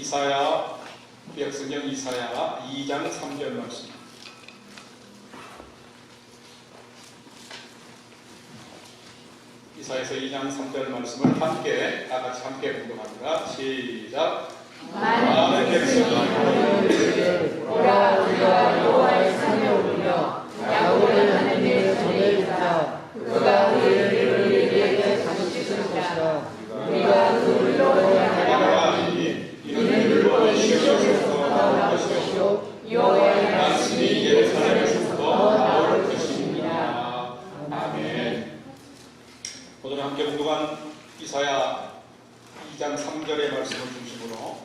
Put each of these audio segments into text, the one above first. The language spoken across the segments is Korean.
이사야, 구약성경 이사야 2장 3절 말씀. 이사야서 2장 3절 말씀을 다 같이 함께 공독합니다. 시작. 많은 백성아, 오라 우리가 여호와의 산에 오르며 야곱의 하나님의 전에 있다. 그가 우리에게 가르치실 것이라. 우리가 그를 향하리니 이는 율법의 시험에서부터 나올 것이요 여호와의 말씀이 예루살렘에서부터 나올 것입니다. 아멘. 오늘 함께 공독한 이사야 2장 3절의 말씀을 중심으로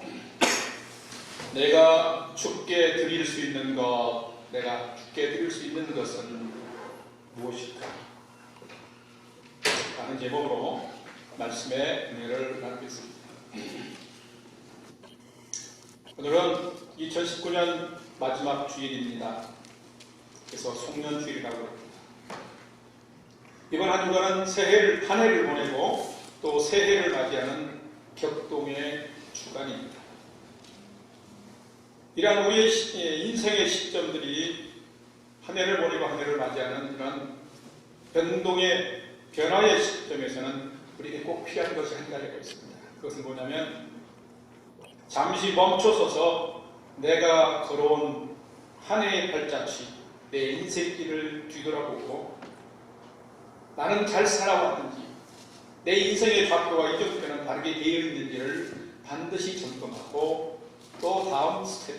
내가 주께 드릴 수 있는 것, 내가 주께 드릴 수 있는 것은 무엇일까? 라는 제목으로 말씀의 은혜를 나누겠습니다. 오늘은 2019년 마지막 주일입니다. 그래서 송년주일이라고 합니다. 이번 한 주간은 한 해를 보내고 또 새해를 맞이하는 격동의 주간입니다. 이러한 우리의 인생의 시점들이 한 해를 보내고 한 해를 맞이하는 이런 변동의 변화의 시점에서는 우리에게 꼭 필요한 것이 한 가지가 있습니다. 그것은 뭐냐면 잠시 멈춰서서 내가 걸어온 한 해의 발자취, 내 인생길을 뒤돌아보고 나는 잘 살아왔는지, 내 인생의 좌표와 이정표는 다르게 되어 있는지를 반드시 점검하고 또 다음 스텝,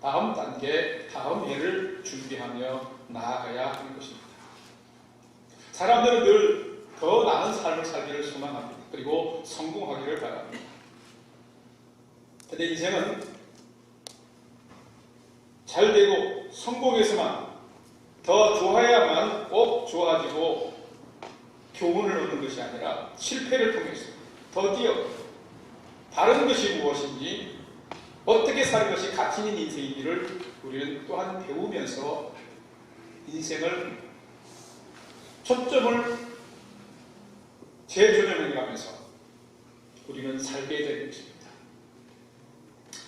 다음 단계, 다음 해를 준비하며 나아가야 하는 것입니다. 사람들은 늘 더 나은 삶을 살기를 소망합니다. 그리고 성공하기를 바랍니다. 그런데 인생은 잘 되고 성공해서만, 더 좋아야만 꼭 좋아지고 교훈을 얻는 것이 아니라 실패를 통해서 드디어 다른 것이 무엇인지, 어떻게 사는 것이 가치 있는 인생인지를 우리는 또한 배우면서 인생을 초점을 재조정해가면서 우리는 살게 되는 것입니다.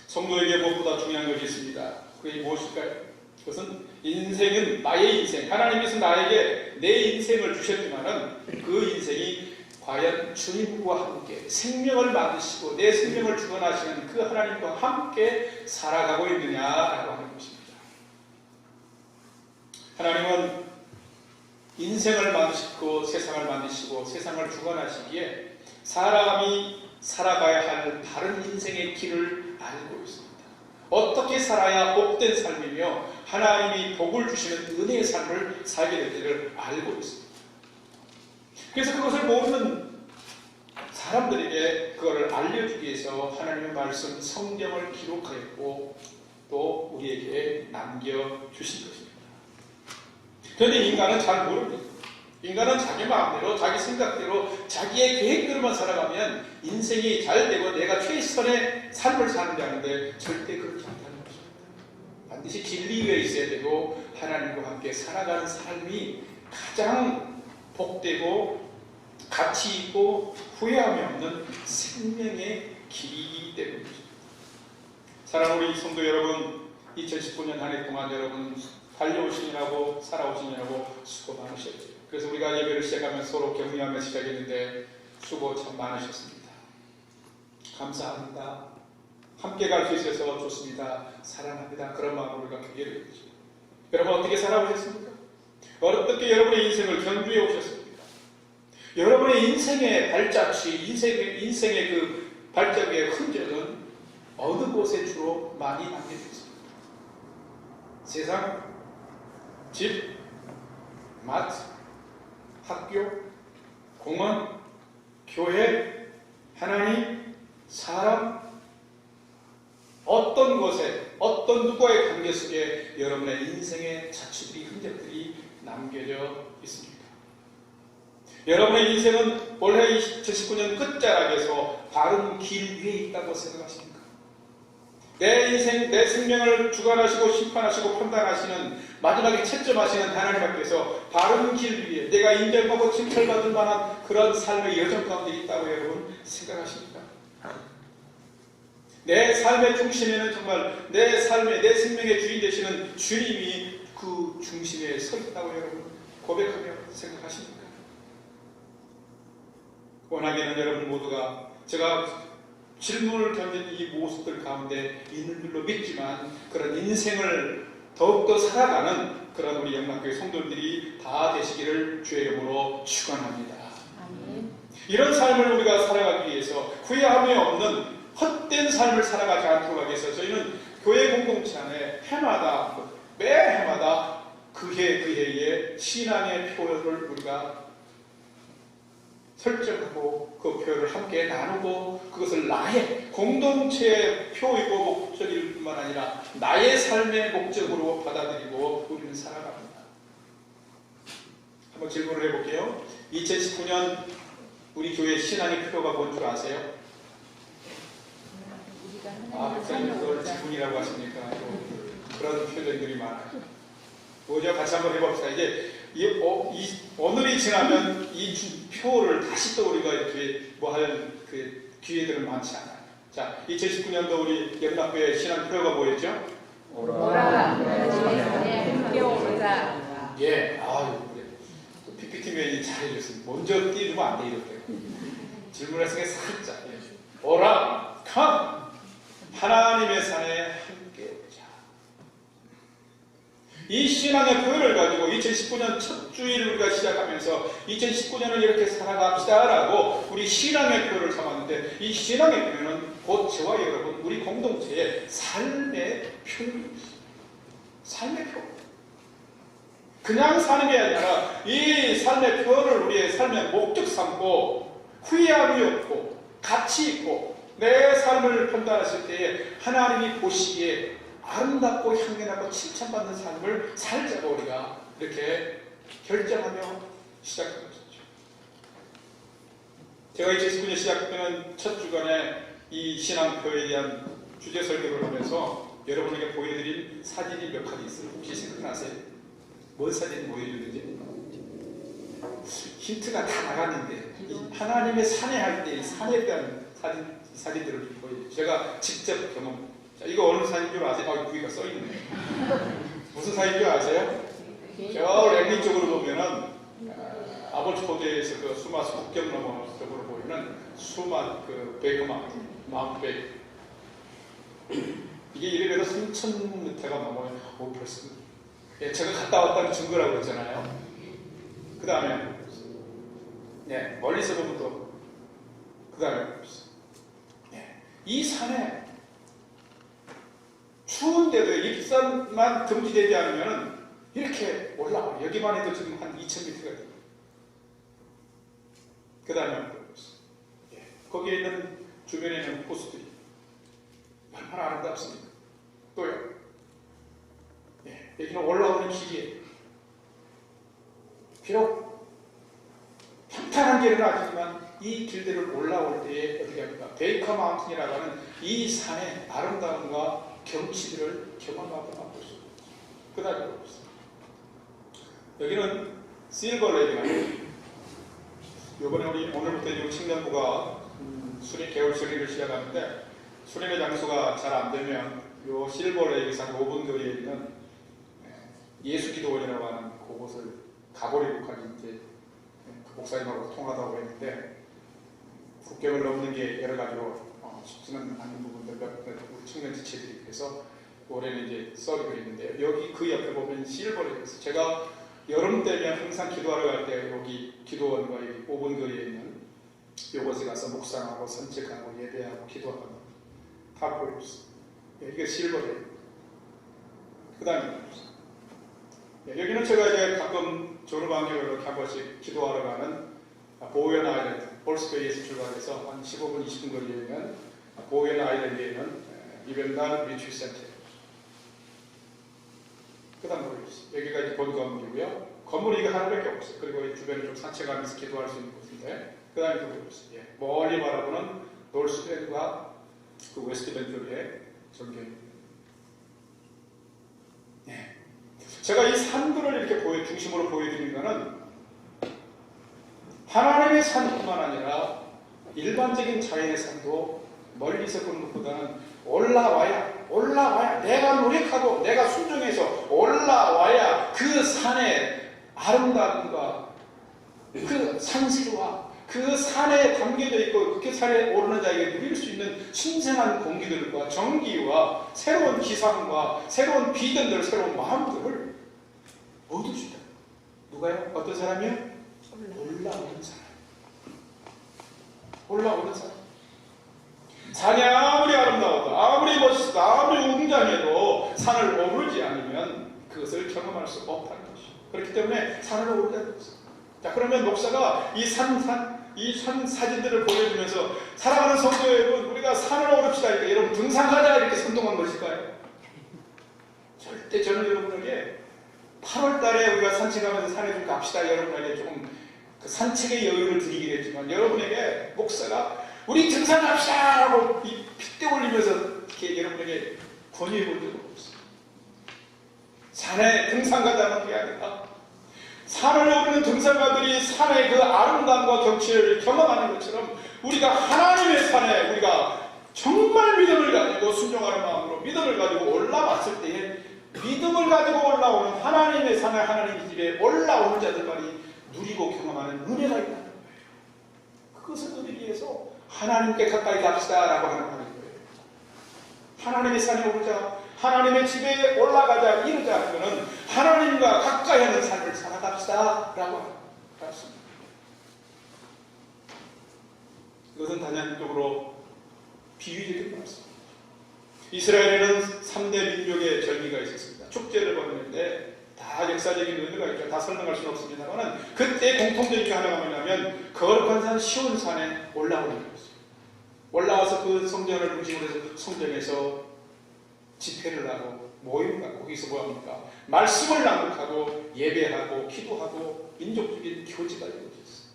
성도에게 무엇보다 중요한 것이 있습니다. 그게 무엇일까요? 그것은 인생은 나의 인생, 하나님께서 나에게 내 인생을 주셨지만은 그 인생이 과연 주님과 함께 생명을 만드시고 내 생명을 주관하시는 그 하나님과 함께 살아가고 있느냐라고 하는 것입니다. 하나님은 인생을 만드시고 세상을 만드시고 세상을 주관하시기에 사람이 살아가야 할 바른 인생의 길을 알고 있습니다. 어떻게 살아야 복된 삶이며 하나님이 복을 주시는 은혜의 삶을 살게 될지를 알고 있습니다. 그래서 그것을 모르는 사람들에게 그것을 알려주기 위해서 하나님의 말씀 성경을 기록하였고 또 우리에게 남겨주신 것입니다. 그런데 인간은 잘 모릅니다. 인간은 자기 마음대로, 자기 생각대로, 자기의 계획대로만 살아가면 인생이 잘 되고 내가 최선의 삶을 사는 데 하는데 절대 그렇지 않다는 것입니다. 반드시 진리 위에 있어야 되고 하나님과 함께 살아가는 삶이 가장 복되고 가치 있고 후회함이 없는 생명의 길이기 때문입니다. 사랑하는 우리 성도 여러분, 2019년 한 해 동안 여러분 달려오시느라고 살아오시느라고 수고 많으셨죠. 그래서 우리가 예배를 시작하면서 서로 격려하며 시작했는데 수고 참 많으셨습니다. 감사합니다. 함께 갈 수 있어서 좋습니다. 사랑합니다. 그런 마음으로 우리가 기회를 드리죠. 여러분 어떻게 살아오셨습니까? 어떻게 여러분의 인생을 견주해 오셨습니까? 여러분의 인생의 발자취, 인생의 그 발자국의 흔적은 어느 곳에 주로 많이 남겨져 있습니까? 세상, 집, 마트, 학교, 공원, 교회, 하나님, 사람, 어떤 곳에, 어떤 누구와의 관계 속에 여러분의 인생의 자취들이, 흔적들이 남겨져 있습니다. 여러분의 인생은 올해 2019년 끝자락에서 바른 길 위에 있다고 생각하십니까? 내 인생, 내 생명을 주관하시고 심판하시고 판단하시는 마지막에 채점하시는 하나님 앞에서 바른 길 위에 내가 인정하고 칭찬받을 만한 그런 삶의 여정 가운데 있다고 여러분 생각하십니까? 내 삶의 중심에는 정말 내 삶의, 내 생명의 주인 되시는 주님이 그 중심에 서 있다고 여러분 고백하며 생각하십니까? 원하기는 여러분 모두가 제가 질문을 던진 이 모습들 가운데 있는 줄로 믿지만 그런 인생을 더욱더 살아가는 그런 우리 영락교회 성도들이 다 되시기를 주의 이름으로 축원합니다. 이런 삶을 우리가 살아가기 위해서 후회함이 없는 헛된 삶을 살아가지 않도록 하기 위해서 저희는 교회 공동체 안에 해마다 매 해마다 그해의 신앙의 표를 우리가 설정하고 그 표를 함께 나누고 그것을 나의 공동체의 표이고 목적일 뿐만 아니라 나의 삶의 목적으로 받아들이고 우리는 살아갑니다. 한번 질문을 해볼게요. 2019년 우리 교회 신앙의 표가 뭔 줄 아세요? 목사님 그걸 질문이라고 하십니까? 그런 표정들이 많아요. 뭐죠? 같이 한번 해봅시다. 이제 오늘이 지나면 이 표를 다시 또 우리가 이렇게 할 그 기회들은 많지 않아요. 자, 2019년도 우리 영락교회 신앙 표가 뭐였죠? 오라 함께 오르자. 예, 아유, PPT맨이 잘해줬습니다. 먼저 띄워주면 안 돼, 이렇게. 질문했으니까 살짝. 예. 오라, come! 하나님의 산에 함께 오자. 이 신앙의 표현을 가지고 2019년 첫 주일 우리가 시작하면서 2019년을 이렇게 살아갑시다라고 우리 신앙의 표를 삼았는데 이 신앙의 표는 곧 저와 여러분 우리 공동체의 삶의 표입니다. 삶의 표. 그냥 사는 게 아니라 이 삶의 표를 우리의 삶의 목적 삼고 후회함이 없고 가치 있고 내 삶을 판단하실 때에 하나님이 보시기에 아름답고 향기나고 칭찬받는 삶을 살자고 우리가 이렇게 결정하며 시작한 것이죠. 제가 2019년 시작되는 첫 주간에 이 신앙표에 대한 주제 설교를 하면서 여러분에게 보여드린 사진이 몇 가지 있어요. 혹시 생각나세요? 뭔 사진 보여주는지? 힌트가 다 나갔는데 하나님의 산에 할 때 산에 대한 사진들을 보여드려요. 제가 직접 경험. 자, 이거 어느 사진인 줄 아세요? 여기가 써있네. 무슨 사진인 줄 아세요? 저 랭리 쪽으로 보면은 아버지포드에서 그 수마스 국경 넘어 쪽으로 보이는 수마 그 베이커 마운트 베이커. 이게 이래봬도 3,000m가 넘어요. 벌써. 예, 제가 갔다 왔다는 증거라고 그랬잖아요. 그 다음에 네, 멀리서 보면 또 그 다음에 이 산에 추운데도 입산만 금지되지 않으면 이렇게 올라와요. 여기만 해도 지금 한 2,000m가 돼요. 그 다음에 거기에 있는 주변에 있는 호수들이 얼마나 아름답습니까? 또요. 여기는 올라오는 길이에요. 비록 평탄한 길은 아니지만 이 길들을 올라올 때에 어떻게 합니까? 베이커 마운틴이라고 하는 이 산의 아름다움과 경치들을 경험하고 맛볼 수 있습니다. 그 다음에 여기는 실버레이크입니다. 이번에 우리 오늘부터 청년부가 개월 수련을 시작하는데 수련의 장소가 잘 안 되면 요 실버레이크에서 한 5분 거리에 있는 예수기도원이라고 하는 그곳을 가보리국까지 이제 그 목사님하고 통하다고 했는데 국경을 넘는 게 여러 가지로 쉽지는 않은 부분들 우리 청년 지체들이 그래서 올해는 이제 썰이고 있는데 여기 그 옆에 보면 실버레이크에서 제가 여름 되면 항상 기도하러 갈 때 여기 기도원과 여기 5분 거리에 있는 요곳에 가서 묵상하고 산책하고 예배하고 기도하고 다 보여줬어요. 이게 실버레이크. 그 다음에 여기는 제가 이제 가끔 졸업반기로 이렇게 한 번씩 기도하러 가는 보웬 아일랜드, 볼스베이에서 출발해서 한 15분, 20분 거리에 있는 보웬 아일랜드에 있는 리벤달 리트리 센터. 그 다음 보여주세요. 여기가 이제 본 건물이고요. 건물이 이거 하나밖에 없어요. 그리고 이 주변을 좀 산책하면서 기도할 수 있는 곳인데, 그 다음에 또 보여주세요. 멀리 바라보는 노스밴드와 그 웨스트밴드의 전경입니다. 제가 이 산들을 이렇게 중심으로 보여드린 것은 하나님의 산뿐만 아니라 일반적인 자연의 산도 멀리서 보는 것보다는 올라와야 내가 노력하고 내가 순종해서 올라와야 그 산의 아름다움과 그 산지와 그 산에 담겨져 있고 그 산에 오르는 자에게 누릴 수 있는 신선한 공기들과 정기와 새로운 기상과 새로운 비전들, 새로운 마음들을 모두 주다. 누가요? 어떤 사람이요? 올라오는 사람. 올라오는 사람. 산이 아무리 아름다워도 아무리 멋있어도 아무리 웅장해도 산을 오르지 않으면 그것을 경험할 수 없다는 것이죠. 그렇기 때문에 산을 오르자는 것입니다. 자, 그러면 목사가 이 산 사진들을 보여주면서 사랑하는 성도 여러분, 우리가 산을 오릅시다. 그러니까 여러분 등산 가자 이렇게 선동한 것일까요? 절대 저는 여러분에게 8월 달에 우리가 산책하면서 산에 좀 갑시다. 여러분에게 조금 그 산책의 여유를 드리긴 했지만 여러분에게 목사가 우리 등산 갑시다! 라고 핏대 올리면서 이렇게 여러분에게 권유해 본 적은 없어요. 산에 등산 가자는 게 아니라 산을 오르는 등산가들이 산의 그 아름다움과 경치를 경험하는 것처럼 우리가 하나님의 산에 우리가 정말 믿음을 가지고 순종하는 마음으로 믿음을 가지고 올라왔을 때에 믿음을 가지고 올라오는 하나님의 산에 하나님의 집에 올라오는 자들만이 누리고 경험하는 은혜가 있다는 거예요. 그것을 누리기 위해서 하나님께 가까이 갑시다 라고 하는 말인 거예요. 하나님의 산에 오르자, 하나님의 집에 올라가자, 이르자 하는 것은 하나님과 가까이 하는 삶을 살아갑시다 라고 하는 말씀입니다. 이것은 단연적으로 비유적인 말씀입니다. 이스라엘에는 3대 민족의 절기가 있었습니다. 축제를 벌였는데 다 역사적인 의미가 있죠. 다 설명할 수는 없습니다만 그때 공통적인 게 하나가 뭐냐면 거룩한 산 시온산에 올라오는 거였어요. 올라와서 그 성전을 중심으로 해서 성전에서 집회를 하고 모임을 갖고 거기서 뭐합니까? 말씀을 낭독하고 예배하고 기도하고 민족적인 교제가 이루어졌어요.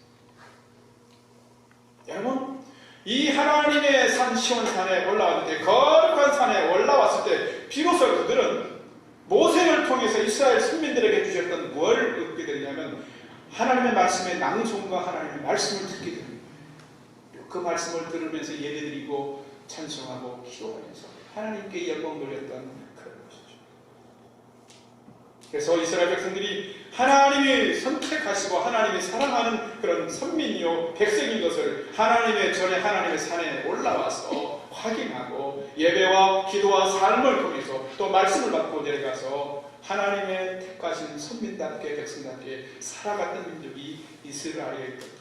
여러분, 이 하나님의 산 시온산에 올라왔을 때, 거룩한 산에 올라왔을 때 비로소 그들은 모세를 통해서 이스라엘 선민들에게 주셨던 뭘 얻게 되냐면 하나님의 말씀의 낭송과 하나님의 말씀을 듣게 되는 거예요. 그 말씀을 들으면서 예배드리고 찬송하고 기도하면서 하나님께 영광 돌렸던 그런 것이죠. 그래서 이스라엘 백성들이 하나님이 선택하시고 하나님이 사랑하는 그런 선민이요 백성인 것을 하나님의 전에 하나님의 산에 올라와서 확인하고 예배와 기도와 삶을 통해서 또 말씀을 받고 내려가서 하나님의 택하신 선민답게 백성답게 살아갔던 민족이 이스라엘이었던 거죠.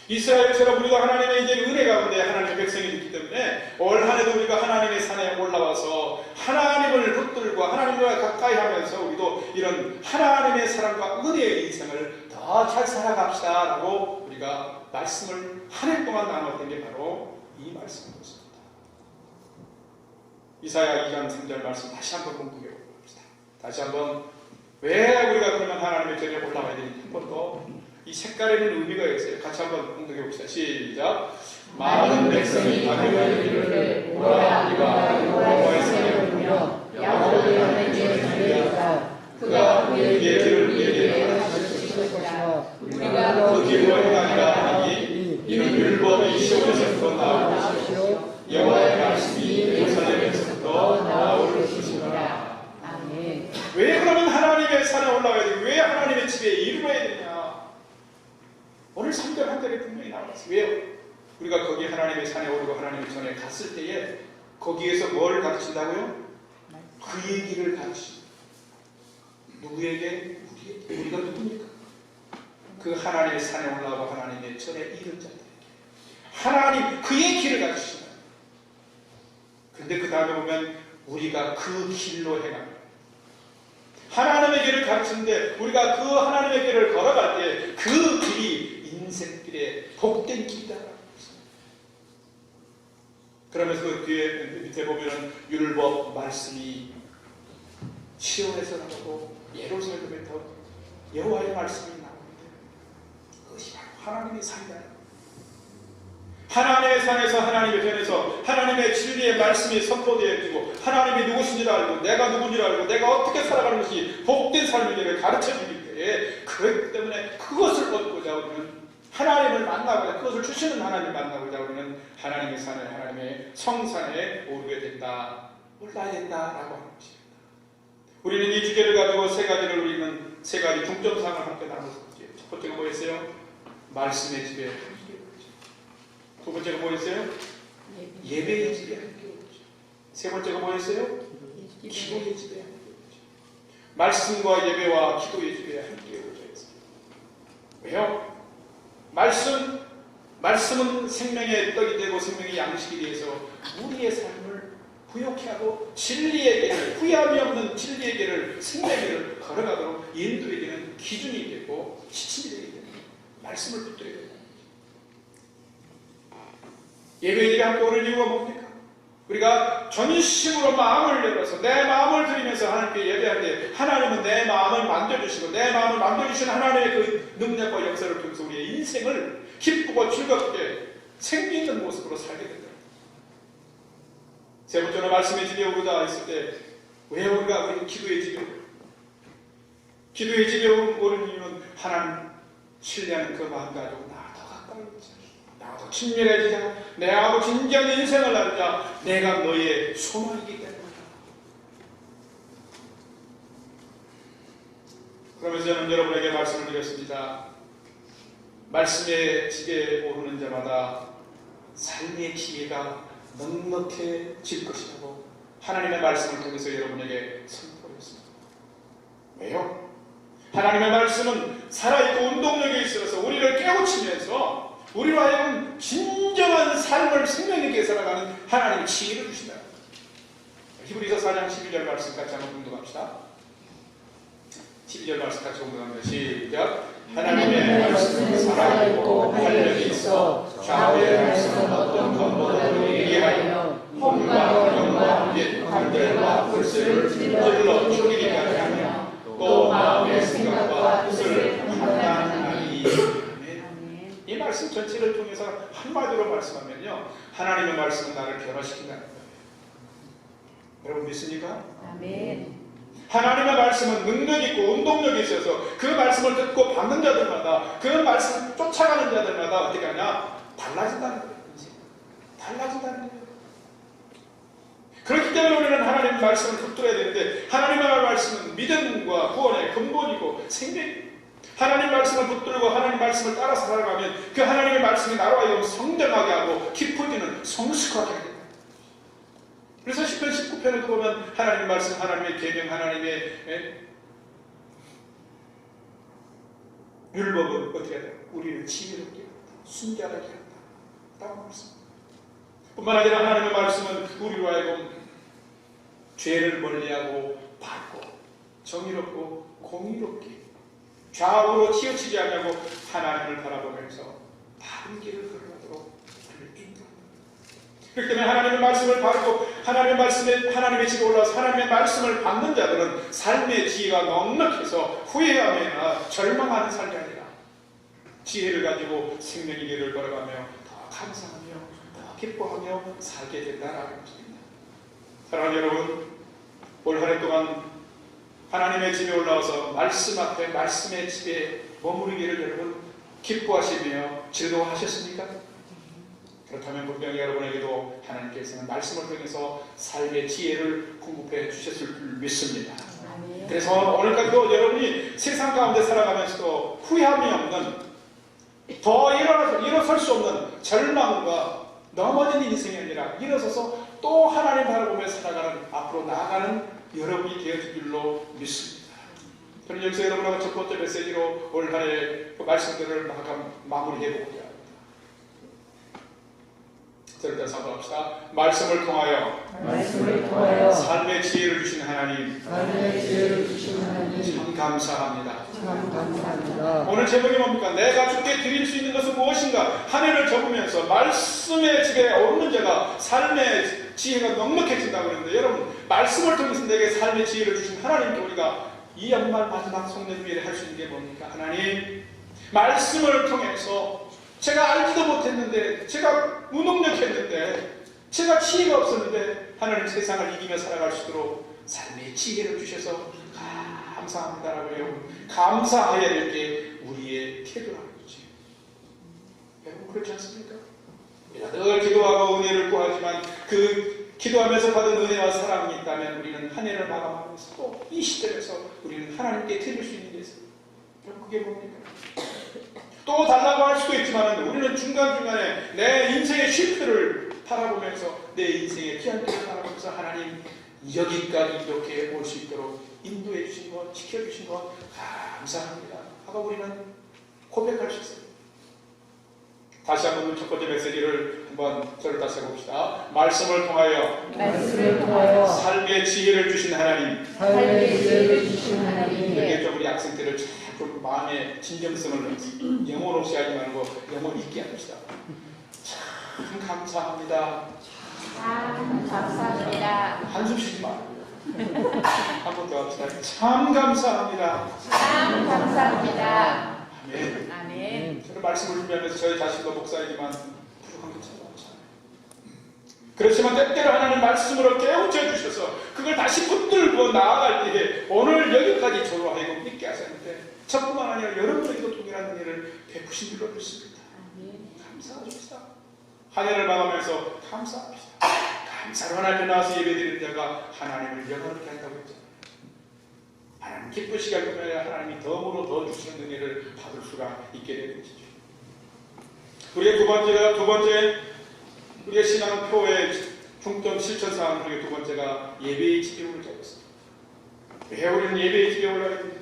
이스라엘처럼 우리가 하나님의 이제 은혜 가운데 하나님의 백성이 있기 때문에 올 한해도 우리가 하나님의 산에 올라와서 하나님을 붙들고 하나님과 가까이 하면서 우리도 이런 하나님의 사랑과 은혜의 인생을 더 잘 살아갑시다 라고 우리가 말씀을 한 해 동안 나눴던 게 바로 이 말씀이었습니다. 이사야 2장 3절 말씀 다시 한번 공부해 봅시다. 다시 한번 왜 우리가 그러면 하나님의 전에 올라가야 되는지 한 번 더 이 색깔에는 의미가 있어요. 같이 한번 공부해 봅시다. 시작. 많은 백성이 가면을 이르되 오라 우리가 여호와의 산에 오르며 야곱의 길을 그가 우리의 길을 우리에게 가르치실 것이라 우리가 그 길로 행하리라 하니 이는 율법이 시온에서부터 나올 것이요 여호와의 말씀이 예루살렘에서부터 나올 것이니라. 아멘. 왜 그러면 하나님의 산에 올라가야 되고 왜 하나님의 집에 이르러야 되냐? 오늘 3절 한 절에 분명히 나왔어요. 왜요? 우리가 거기 하나님의 산에 오르고 하나님의 전에 갔을 때에 거기에서 뭘 가르친다고요? 그의 길을 가르치십니다. 누구에게? 우리에게. 우리가 누굽니까? 그 하나님의 산에 올라가고 하나님의 전에 이른 자들에게 하나님 그의 길을 가르치십니다. 근데 그 다음에 보면 우리가 그 길로 행합니다. 하나님의 길을 가르치는데 우리가 그 하나님의 길을 걸어갈 때 그 길이 인생길의 복된 길이다. 그러면서 그 뒤에 밑에 보면 율법 말씀이 시온에서 나오고 예루살렘에서 여호와의 말씀이 나오는데 그것이 바로 하나님의 산이다. 하나님의 산에서 하나님의 전에서 하나님의 진리의 말씀이 선포되어지고 하나님이 누구신지를 알고 내가 누군지를 알고 내가 어떻게 살아가는 것이 복된 삶인지를 가르쳐 주기 때문에 그렇기 때문에 그것을 얻고자 우리는 하나님을 만나고자, 그것을 주시는 하나님을 만나고자 우리는 하나님의 산에, 하나님의 성산에 오르게 된다, 올라야 된다라고 하는 것입니다. 우리는 이 주제를 가지고 세 가지를 우리는 세 가지 중점상을 함께 나눠서 볼게요. 첫 번째가 뭐였어요? 말씀의 집에. 두 번째가 뭐였어요? 예배의 집에. 세 번째가 뭐였어요? 기도의 집에. 말씀과 예배와 기도의 집에 함께 오르자 했습니다. 왜요? 말씀은 생명의 떡이 되고 생명의 양식이 되어서 우리의 삶을 부욕해 하고 진리의 길을, 후회함이 없는 진리의 길을, 생명의 길을 걸어가도록 인도에 되는 기준이 되고 지침이 되기 때문에 말씀을 붙들어야 됩니다. 예배의 집에 함께 오를 이유가 뭡니까? 우리가 전심으로 마음을 열어서 내 마음을 드리면서 하나님께 예배할 때 하나님은 내 마음을 만져주시고 내 마음을 만져주시는 하나님의 그 능력과 역사를 통해서 우리의 인생을 기쁘고 즐겁게 생기 있는 모습으로 살게 된다. 세 번째로 말씀의 집에 오르다 했을 때 왜 우리 기도의 집에 오르다? 기도의 집에 오른 이유는 하나님 신뢰하는 그 마음 가지고 나와 더 가까이 오자, 나와 더 친밀해지자, 내하고 진지한 인생을 나누자. 내가 너의 소망이기 때문이다. 그러면서 저는 여러분에게 말씀을 드렸습니다. 말씀의 집에 오르는 자마다 삶의 기회가 넉넉해질 것이라고 하나님의 말씀을 통해서 여러분에게 선포했습니다. 왜요? 하나님의 말씀은 살아있고 운동력이 있어서 우리를 깨우치면서 우리로 하여금 진정한 삶을 생명 있게 살아가는 하나님의 지혜를 주신다. 히브리서 4장 12절 말씀 같이 한번 공독합시다. 12절 말씀 같이 공독합니다. 시작. 하나님의 말씀은 살아있고 활력이 있어 좌우의 말씀은 어떤 것보다도 예리하여 혼과 영과 옛 관절과 골수를 찔러 죽이기까지 하며 또 마음의 생각과 뜻을 판단하니. 이 말씀 전체를 통해서 한마디로 말씀하면요, 하나님의 말씀은 나를 변화시킨다는 거예요. 여러분 믿습니까? 아멘. 하나님의 말씀은 능력있고 운동력이 있어서 그 말씀을 듣고 받는 자들마다, 그 말씀을 쫓아가는 자들마다 어떻게 하냐? 달라진다는 거예요. 달라진다는 거예요. 그렇기 때문에 우리는 하나님의 말씀을 붙들어야 되는데, 하나님의 말씀은 믿음과 구원의 근본이고 생명이에요. 하나님 말씀을 붙들고 하나님 말씀을 따라서 살아가면 그 하나님의 말씀이 나로 하여금 성장하게 하고 깊어지는 성숙하게 하게 됩니다. 그래서 10편 19편에도 보면 하나님 말씀, 하나님의 계명, 하나님의 율법은 어떻게 해야 돼요? 우리를 지혜롭게 한다, 순결하게 한다 라고 말씀합니다. 뿐만 아니라 하나님의 말씀은 우리로 하여금 죄를 멀리하고 밝고 정의롭고 공의롭게 좌우로 치우치지 않냐고 하나님을 바라보면서 바른 길을 걸어가도록 우리를 인도합니다. 그렇기 때문에 하나님의 말씀을 바르고 하나님의 집에 올라와서 하나님의 말씀을 받는 자들은 삶의 지혜가 넉넉해서 후회하거나 절망하는 삶이 아니라 지혜를 가지고 생명의 길을 걸어가며 더 감사하며 더 기뻐하며 살게 된다라는 것입니다. 사랑하는 여러분, 올 한 해 동안 하나님의 집에 올라와서 말씀 앞에 말씀의 집에 머무르기를 여러분 기뻐하시며 즐거워하셨습니까? 그렇다면 분명히 여러분에게도 하나님께서는 말씀을 통해서 삶의 지혜를 공급해 주셨을 줄 믿습니다. 그래서 오늘까지도 여러분이 세상 가운데 살아가면서도 후회함이 없는, 더 일어설 수 없는 절망과 넘어진 인생이 아니라 일어서서 또 하나님 바라보며 살아가는, 앞으로 나아가는 여러분이 되어질 줄로 믿습니다. 저는 여기서 여러분하고 첫 번째 메시지로 올 한 해 그 말씀들을 마무리해보고자 합니다. 일단 사도합시다. 말씀을 통하여 삶의 지혜를 주신 하나님, 참 감사합니다. 오늘 제목이 뭡니까? 내가 주께 드릴 수 있는 것은 무엇인가? 한 해를 접으면서 말씀의 집에 오르는 자가 삶의 지혜가 넉넉해진다고 그러는데, 여러분 말씀을 통해서 내게 삶의 지혜를 주신 하나님께 우리가 이 연말 마지막 성령주일에 할 수 있는 게 뭡니까? 하나님, 말씀을 통해서 제가 알지도 못했는데, 제가 무능력했는데, 제가 지혜가 없었는데 하나님 세상을 이기며 살아갈 수 있도록 삶의 지혜를 주셔서 감사합니다라고 여러분 감사해야 될 게 우리의 태도라는 거지. 여러분 그렇지 않습니까? 우리가 늘 기도하고 은혜를 구하지만 그 기도하면서 받은 은혜와 사랑이 있다면 우리는 한 해를 마감하면서 또 이 시점에서 우리는 하나님께 드릴 수 있는 게 있어요. 여러분 그게 뭡니까? 또 달라고 할 수도 있지만 우리는 중간중간에 내 인생의 실패를 바라보면서 내 인생의 귀한 때를 바라보면서 하나님 여기까지 이렇게 올 수 있도록 인도해 주신 것, 지켜주신 것 감사합니다 하고 우리는 고백할 수 있어요. 다시 한번 첫 번째 메시지를 한번 저를 다시 해봅시다. 말씀을 통하여 삶의 지혜를 주신 하나님, 여기에 좀 우리 학생들을 좀 마음의 진정성을 영혼 없이 하지 말고 영혼 있게 합시다. 참 감사합니다. 감사합니다. 한숨 쉬지 말고요. 한 번 더 합시다. 참 감사합니다. 감사합니다. 아멘. 아멘. 저는 말씀을 준비하면서 저희 자신도 목사이지만 부족한 게 참 많잖아요. 그렇지만 때때로 하나님 말씀으로 깨우쳐 주셔서 그걸 다시 붙들고 나아갈 때에 오늘 여기까지 저로 하여금 믿게 하셨는데 저뿐만 아니라 여러분에게도 동일한 은혜를 베푸신 줄로 믿습니다. 감사합니다. 한 해를 마감하면서 감사합니다. 감사로 하나님 나와서 예배드리는 자가 하나님을 영원하게 한다고 했잖아요. 하나님 기쁘시게 할 거면 하나님이 덤으로 더 주시는 은혜를 받을 수가 있게 되는 것이죠. 우리의 두 번째 우리의 신앙표의 중점 실천사항 중에 두 번째가 예배의 지경을 잡았습니다. 왜 우리는 예배의 지경에 올라가야 됩니까?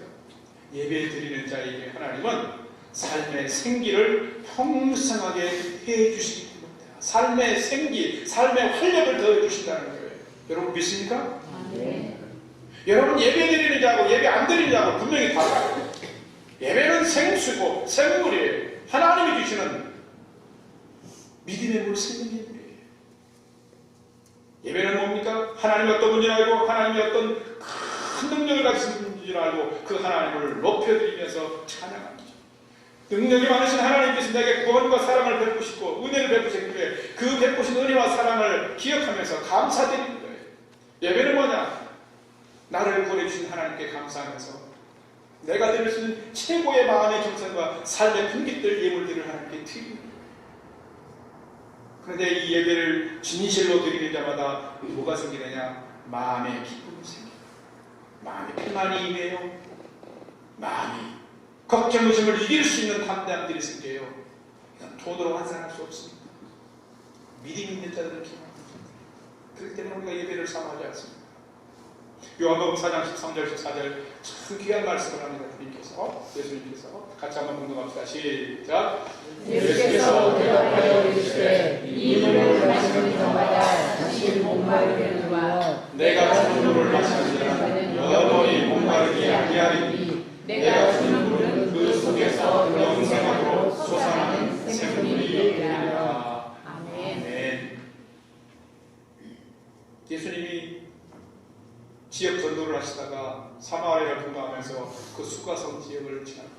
예배 드리는 자에게 하나님은 삶의 생기를 풍성하게 해주시기 때문입니다. 삶의 생기, 삶의 활력을 더해주신다는 거예요. 여러분 믿습니까? 네. 여러분 예배 드리는 자하고 예배 안 드리는 자하고 분명히 달라요. 예배는 생수고 생물이에요. 하나님이 주시는 믿음의 물, 생명의 물이에요. 예배는 뭡니까? 하나님이 어떤 분인지 알고 하나님이 어떤 큰 능력을 가지신 분인지 알고 그 하나님을 높여드리면서 찬양합니다. 능력이 많으신 하나님께서 내게 구원과 사랑을 베푸시고 은혜를 베푸셨는데 그 베푸신 은혜와 사랑을 기억하면서 감사드리는 거예요. 예배는 뭐냐? 나를 구원해주신 하나님께 감사하면서 내가 드릴 수 있는 최고의 마음의 정성과 삶의 분깃들 예물들을 하나님께 드립니다. 그런데 이 예배를 진실로 드리는 자마다 뭐가 생기느냐? 마음의 기쁨이 생깁니다. 마음의 평안이 임해요. 마음이 걱정, 의심을 이길 수 있는 담대함들이 생겨요. 이건 돈으로 환산할 수 없습니다. 믿음이 있는 자들은 기만합니다. 그렇기 때문에 우리가 예배를 사모하지 않습니다. 요한복음 4장 13절 14절 참 귀한 말씀을 합니다. 예수님께서 같이 한번 공동합시다. 시작. 예수께서 대답하여 이르시되 이 물을 마시는 자마다 다시 목마르게 되리라. 내가 주는 물을 마시는 자는 영원히 목마르게 아니하리니 내가 주는 물은 그 속에서 영생으로 솟아나는 생물이 되리라. 아멘. 예수님이 지역 전도를 하시다가 사마리아를 통과하면서 그 수가성 지역을 지나갑니다.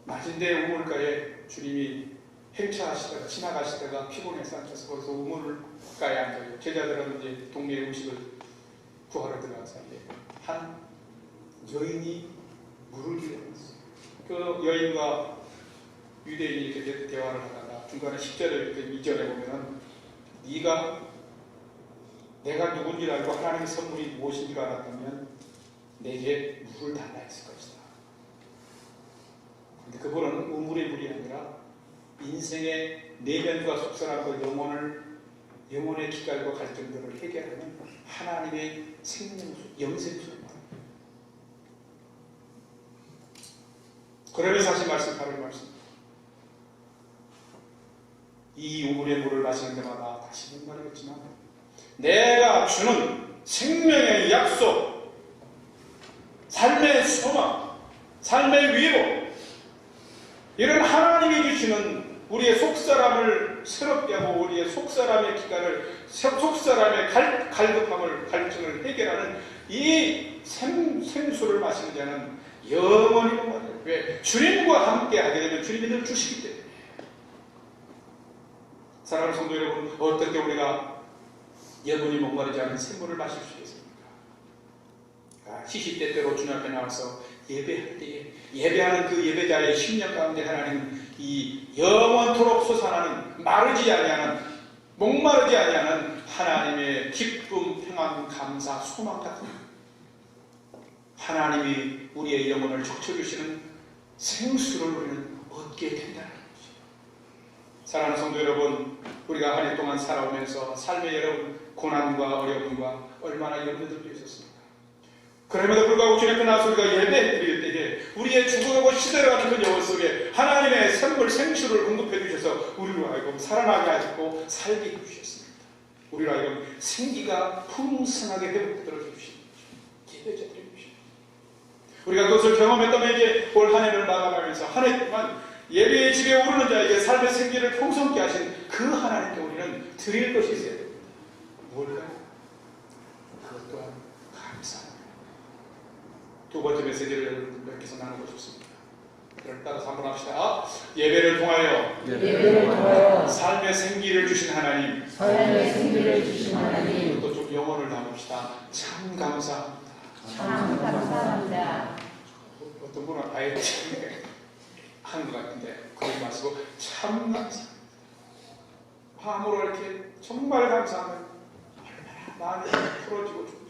마진대 우물가에 주님이 행차하시다가 지나가시다가 피곤해서 앉아서 거기서 우물가에 앉아요. 제자들은 이제 동네 음식을 구하러 들어간 사이에 한 여인이 물을 기다렸어요. 그 여인과 유대인이 이렇게 대화를 하다가 중간에 10절에 이전에 보면은 네가 내가 누군지 알고 하나님의 선물이 무엇인 줄 알았다면 내게 물을 달라 했을 것이다. 그런데 그분은 우물의 물이 아니라 인생의 내면과 속사람과 영혼의 기갈과 갈등들을 해결하는 하나님의 생명수, 영생수를 말합니다. 그러면서 하신 말씀 바로 이 말씀입니다. 이 우물의 물을 마시는 데마다 다시 목마르겠지만 내가 주는 생명의 약속, 삶의 소망, 삶의 위로, 이런 하나님이 주시는 우리의 속사람을 새롭게 하고 우리의 속사람의 기간을, 속사람의 갈급함을, 갈증을 해결하는 이 생수를 마시는 자는 영원히 목마르다. 왜? 주님과 함께 하게 되면 주님이 늘 주시기 때문에. 사랑하는 성도 여러분, 어떻게 우리가 영원히 목마르지 않은 샘물을 마실 수 있습니까? 시시때때로 주님 앞에 나와서 예배할 때에 예배하는 그 예배자의 심령 가운데 하나님은 이 영원토록 솟아나는 마르지 아니하는 목마르지 아니하는 하나님의 기쁨, 평안, 감사, 소망 같은 하나님이 우리의 영혼을 적셔주시는 생수를 우리는 얻게 된다는 것입니다. 사랑하는 성도 여러분, 우리가 한 해 동안 살아오면서 삶의 여러분 고난과 어려움과 얼마나 염려들도 있었습니까? 그럼에도 불구하고 주님 앞에 나와서 우리가 예배 드릴 때에 우리의 죽어가고 시들어가는 그 영혼 속에 하나님의 선물 생수를 공급해 주셔서 우리로 하여금 살아나게 하시고 살게 해주셨습니다. 우리로 하여금 생기가 풍성하게 회복되도록 해주십니다. 예배자 드립니다. 우리가 그것을 경험했다면 이제 올 한 해를 마감하면서 한 해 동안 예배의 집에 오르는 자에게 삶의 생기를 풍성케 하신 그 하나님께 우리는 드릴 것이 있어야 됩니다. 뭘까요? 그것 또한 감사합니다. 두 번째 메시지를 여러분들께서 나누고 싶습니다. 그를 따라서 한번 합시다. 예배를 통하여 삶의 생기를 주신 하나님, 또 좀 영혼을 나눕시다. 참 감사합니다. 참 감사합니다. 어떤 분은 아예 한 것 같은데 그러지 마시고 참 감사합니다. 마음으로 이렇게 정말 감사하면 얼마나 마음이 풀어지고 줍니다.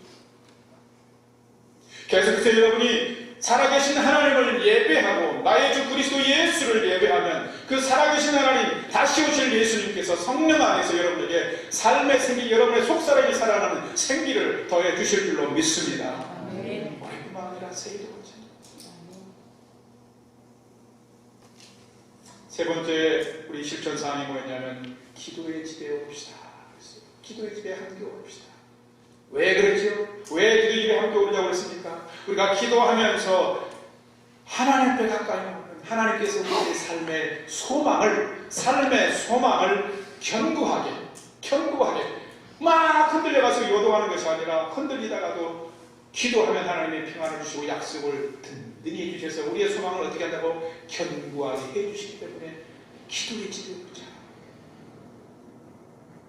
계속해서 여러분이 살아계신 하나님을 예배하고 나의 주 그리스도 예수를 예배하면 그 살아계신 하나님 다시 오실 예수님께서 성령 안에서 여러분에게 삶의 생기, 여러분의 속사람이 살아나는 생기를 더해 주실 줄로 믿습니다. 우리뿐만 아니라 세계도 마찬가지입니다. 세 번째 우리 실천 사항이 뭐였냐면 기도의 집에 옵시다. 기도의 집에 함께 옵시다. 왜 그랬죠? 왜 기도의 집에 함께 오자고 그랬습니까? 우리가 기도하면서 하나님 앞에 가까이 오는 하나님께서 우리의 삶의 소망을 견고하게 막 흔들려가서 요동하는 것이 아니라 흔들리다가도 기도하면 하나님의 평안을 주시고 약속을 든든히 해주셔서 우리의 소망을 어떻게 한다고 견고하게 해주시기 때문에 기도의 집에 오자.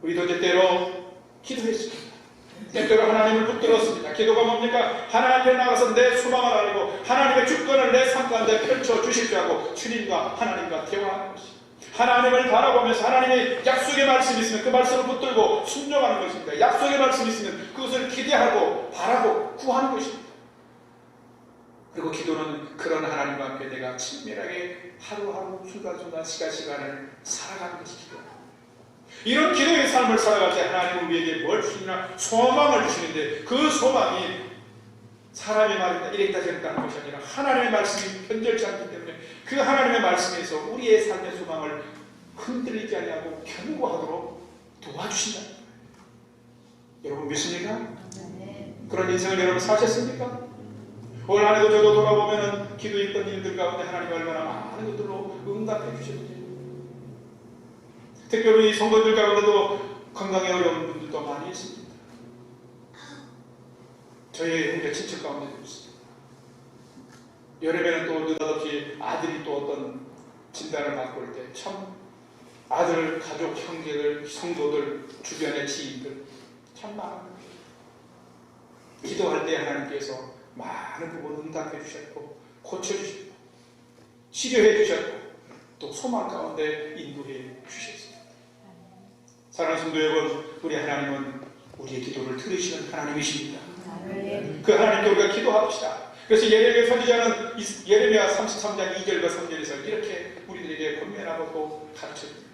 우리도 때때로 기도했습니다. 때때로 하나님을 붙들었습니다. 기도가 뭡니까? 하나님 앞에 나가서 내 소망을 알고 하나님의 주권을 내 삶 가운데 펼쳐주실 줄 알고 주님과 하나님과 대화하는 것입니다. 하나님을 바라보면서 하나님의 약속의 말씀이 있으면 그 말씀을 붙들고 순종하는 것입니다. 약속의 말씀이 있으면 그것을 기대하고 바라고 구하는 것입니다. 그리고 기도는 그런 하나님과 함께 내가 친밀하게 하루하루 순간순간 시간을 살아가는 것이 기도입니다. 이런 기도의 삶을 살아갈 때 하나님은 우리에게 뭘 주시나 소망을 주시는데 그 소망이 사람의 말이다 이랬다 저랬다 하는 것이 아니라 하나님의 말씀이 변절치 않기 때문에 그 하나님의 말씀에서 우리의 삶의 소망을 흔들리지 아니하고 견고하도록 도와주신다. 여러분 믿습니까? 그런 인생을 여러분 사셨습니까? 올 한 해도 저도 돌아보면 기도했던 일들 가운데 하나님이 얼마나 많은 것들로 응답해 주셨는지, 특별히 성도들 가운데도 건강에 어려운 분들도 많이 있습니다. 저희 형제 친척 가운데도 있습니다. 여름에는 또 느닷없이 아들이 또 어떤 진단을 받고 올 때 참 아들, 가족, 형제들, 성도들, 주변의 지인들 참 많은 거예요. 기도할 때 하나님께서 많은 부분 응답해 주셨고 고쳐주셨고 치료해 주셨고 또 소망 가운데 인도해 주셨습니다. 사랑하는 성도 여러분, 우리 하나님은 우리의 기도를 들으시는 하나님이십니다. 그 하나님께 우리가 기도합시다. 그래서 예레미야 선지자는 예레미야 33장 2절과 3절에서 이렇게 우리들에게 권면하고 또 가르쳐줍니다.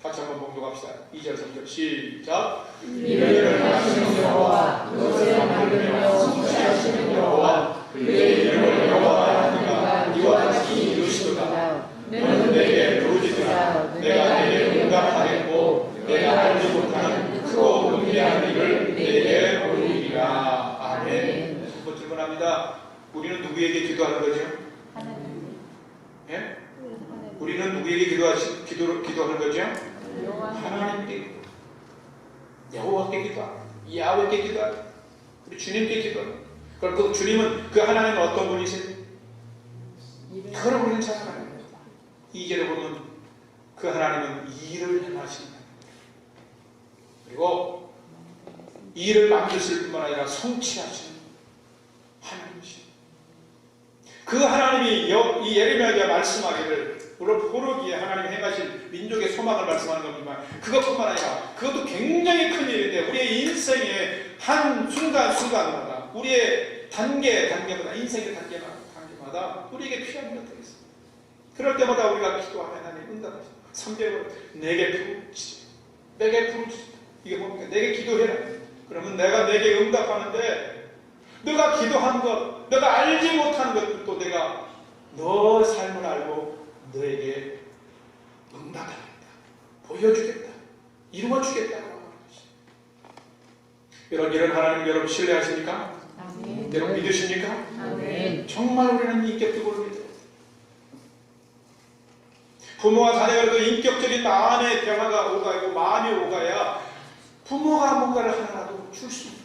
같이 한번 봉독합시다. 2절 3절 시작. 이를 하시는 여호와, 요새를 만들며 성취하시는 여호와, 그의 이름을 여호와라 하니가 이와 같이 이루시도다. 너는 내게 부르짖으라. 내가 내게 응답하겠고 내가 알지 못하는 크고 은밀한 일을 내게 보이리라. 아멘. 첫 번째 질문합니다. 우리는 누구에게 기도하는 거죠? 예? 우리는 누구에게 기도하는 거죠? 하나님께, 여호와께 기도하고 야훼께 기도하고 우리 주님께 기도하고. 그럼 그 주님은, 그 하나님은 어떤 분이세요? 그걸 우리는 찾아가는 거예요. 2절에 보면 그 하나님은 일을 행하신다. 그리고 일을 만드실 뿐만 아니라 성취하시는 하나님이십니다. 그 하나님이 이 예레미야가 말씀하기를, 물론 포로기에 하나님이 행하실 민족의 소망을 말씀하는 겁니다만, 그것뿐만 아니라 그것도 굉장히 큰 일인데, 우리의 인생의 한 순간순간마다, 우리의 단계마다, 인생의 단계마다 우리에게 필요한 것들이 있습니다. 그럴 때마다 우리가 기도하면 하나님 응답하십니다. 300원 내게 부르시죠. 내게 부르시죠. 이게 뭡니까? 내게 기도해라. 그러면 내가 내게 응답하는데, 너가 기도한 것, 너가 알지 못한 것들도 내가 너 삶을 알고 너에게 응답하겠다, 보여주겠다, 이루어주겠다고 하는 것이. 여러분, 이런 하나님 여러분 신뢰하십니까? 아멘. 여러분 믿으십니까? 아멘. 정말 우리는 인격적으로 믿어야 돼요. 부모와 자녀에도 인격적인 마음의 변화가 오가고 마음이 오가야 부모가 뭔가를 하나라도 줄 수 있고,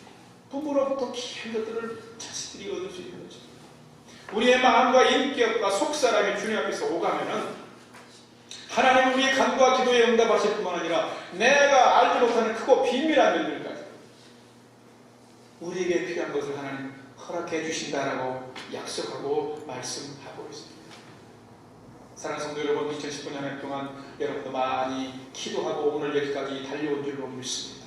부모로부터 귀한 것들을 자식들이 얻을 수 있는 거죠. 우리의 마음과 인격과 속사람이 주님 앞에서 오가면은 하나님은 우리의 간구와 기도에 응답하실 뿐만 아니라 내가 알지 못하는 크고 비밀한 일들까지 우리에게 필요한 것을 하나님 허락해 주신다라고 약속하고 말씀하고 있습니다. 사랑하는 성도 여러분, 2019년 한 해 동안 여러분도 많이 기도하고 오늘 여기까지 달려온 줄로 믿습니다.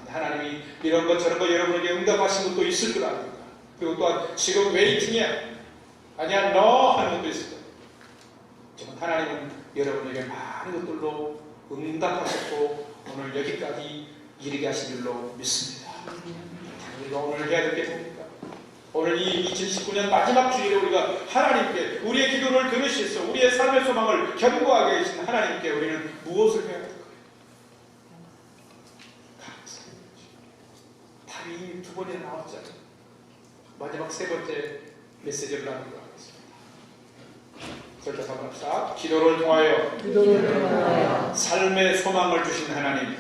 하나님이 이런 것 저런 것 여러분에게 응답하신 것도 있을 줄 압니다. 그리고 또한 지금 웨이팅이야, 아니야 너 하는 것도 있을 거예요. 지금 하나님은 여러분에게 많은 것들로 응답하셨고 오늘 여기까지 이르게 하신 줄로 믿습니다. 우리가 오늘 해야 될 게 뭡니까? 오늘 이 2019년 마지막 주일에 우리가 하나님께 우리의 기도를 들으셔서 우리의 삶의 소망을 견고하게 해주신 하나님께 우리는 무엇을 해야 될까요? 답이 두 번이나 나왔잖아요. 마지막 세 번째 메시지를 나누도록 하겠습니다. 절대 한번 합시다. 기도를 통하여 삶의 소망을 주신 하나님,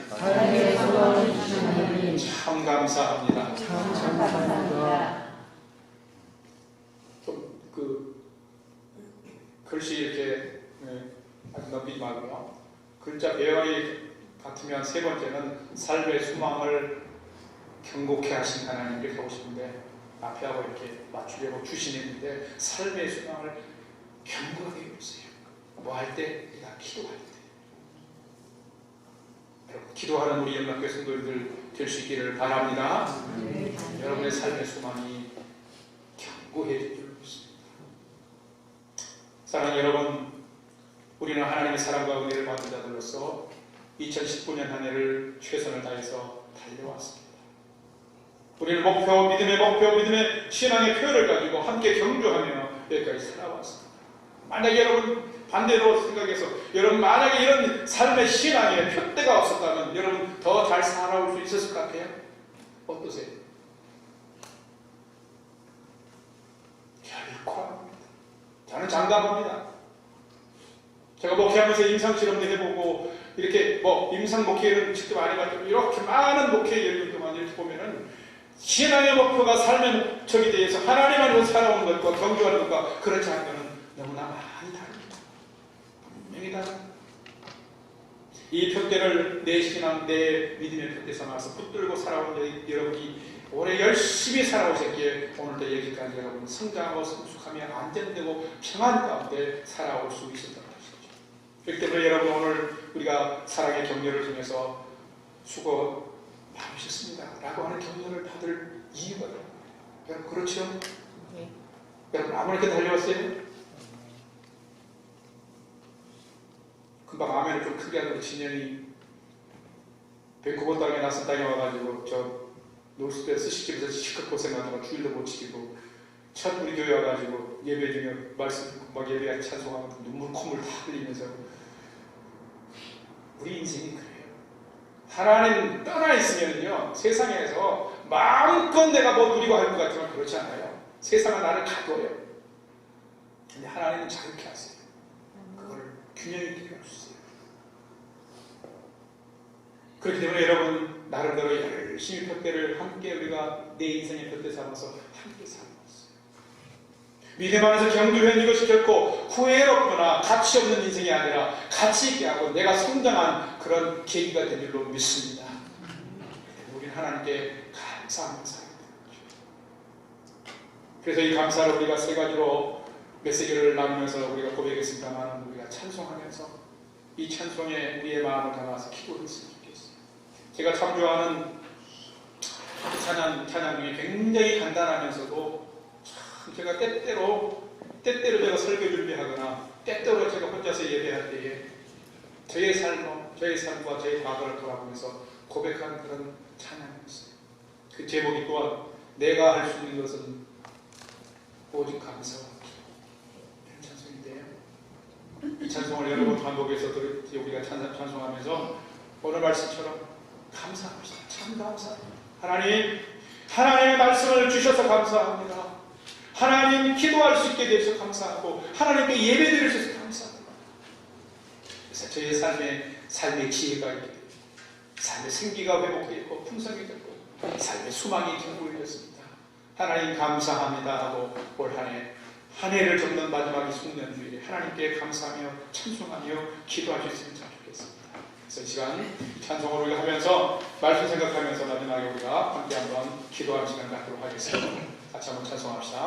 참 감사합니다. 참 감사합니다. 좀 글씨 이렇게 아주 넘기지 말고요. 글자 배열이 같으면 세 번째는 삶의 소망을 경고케 하신 하나님 이렇게 하고 싶은데 앞에하고 이렇게 맞추려고 주시는데 삶의 소망을 경고하게 해주세요. 뭐 할 때? 내가 기도할 때. 여러분, 기도하는 우리 연합교회 성도님들 될 수 있기를 바랍니다. 여러분의 삶의 소망이 경고해질 줄 믿습니다. 사랑하는 여러분, 우리는 하나님의 사랑과 은혜를 받은 자들로서 2019년 한 해를 최선을 다해서 달려왔습니다. 우리는 믿음의 목표, 믿음의 신앙의 표현을 가지고 함께 경주하며 여기까지 살아왔습니다. 만약에 여러분 반대로 생각해서 여러분 만약에 이런 삶의 신앙의 표대가 없었다면 여러분 더 잘 살아올 수 있었을 것 같아요? 어떠세요? 결코 아닙니다. 저는 장담합니다. 제가 목회하면서 임상실험도 해보고 이렇게 임상 목회를 직접 안 해가지고 이렇게 많은 목회 예를 동안 이렇게 보면은 신앙의 목표가 삶의 목적에 대해서 하나님 안에서 살아오는 것과 경주하는 것과 그렇지 않은 것은 너무나 많이 다릅니다. 분명히 다릅니다. 이 표대를 내 신앙, 내 믿음의 표대 삼아서 붙들고 살아온 여러분이 올해 열심히 살아오셨기에 오늘도 여기까지 여러분 성장하고 성숙하며 안전되고 평안 가운데 살아올 수 있었던 것이죠. 그렇기 때문에 여러분 오늘 우리가 사랑의 격려를 통해서 수고 많으셨습니다 라고 하는 격려를 받을 이유가 있는 거예요. 여러분 그렇죠? 네. 여러분 아무렇게 달려왔어요? 금방 아멘을 좀 크게 하는 진영이 밴쿠버 땅에 낯선 땅에 와가지고 저 노스베이스 시키면서 시컷 고생하다가 주일도 못 지키고 첫 우리 교회 와가지고 예배 중에 말씀 듣고 막 예배 찬송하면서 눈물 콧물 다 흘리면서 우리 인생이 그래요. 하나님 떠나 있으면요 세상에서 마음껏 내가 뭐 누리고 할 것 같지만 그렇지 않아요. 세상은 나를 가둬요. 근데 하나님은 자유케 하세요. 그걸 균형 있게 할 수 있어요. 그렇기 때문에 여러분 나름대로 열심히 푯대를 함께 우리가 내 인생의 푯대 삼아서 함께 살아왔어요. 믿음 안에서 경주한 이것이 결코 후회롭거나 가치 없는 인생이 아니라 가치 있게 하고 내가 성장한 그런 계기가 된 줄로 믿습니다. 우리는 하나님께 감사하며 살아야 되는 거죠. 그래서 이 감사를 우리가 세 가지로 메시지를 나누면서 우리가 고백했습니다만 우리가 찬송하면서 이 찬송에 우리의 마음을 담아서 기도했으면 좋겠어요. 제가 참 좋아하는 찬양 중에 굉장히 간단하면서도 참 제가 때때로 제가 설교 준비하거나 때때로 제가 혼자서 예배할 때에 저의 삶과 저의 과거를 돌아보면서 고백하는 그런 찬양이 있어요. 그 제목이 또한 내가 할 수 있는 것은 오직 감사와 이런 찬송인데요. 이 찬송을 여러 번 반복해서 우리가 찬송하면서 오늘 말씀처럼 감사합시다. 참 감사합니다. 하나님의 말씀을 주셔서 감사합니다. 하나님 기도할 수 있게 되셔서 감사하고 하나님께 예배드릴 수 있어서 감사합니다. 그래서 저의 삶의 지혜가 있게 되고 삶의 생기가 회복되고 풍성이 되고 삶의 수망이 견고해졌습니다. 하나님 감사합니다 하고 올 한 해를 접는 마지막에 숙면 주일에 하나님께 감사하며 찬송하며 기도할 수 있으면 참 좋겠습니다. 그래서 이 시간 찬송을 우리가 하면서 말씀 생각하면서 마지막에 우리가 함께 한번 기도하는 시간 갖도록 하겠습니다. 같이 한번 찬송합시다.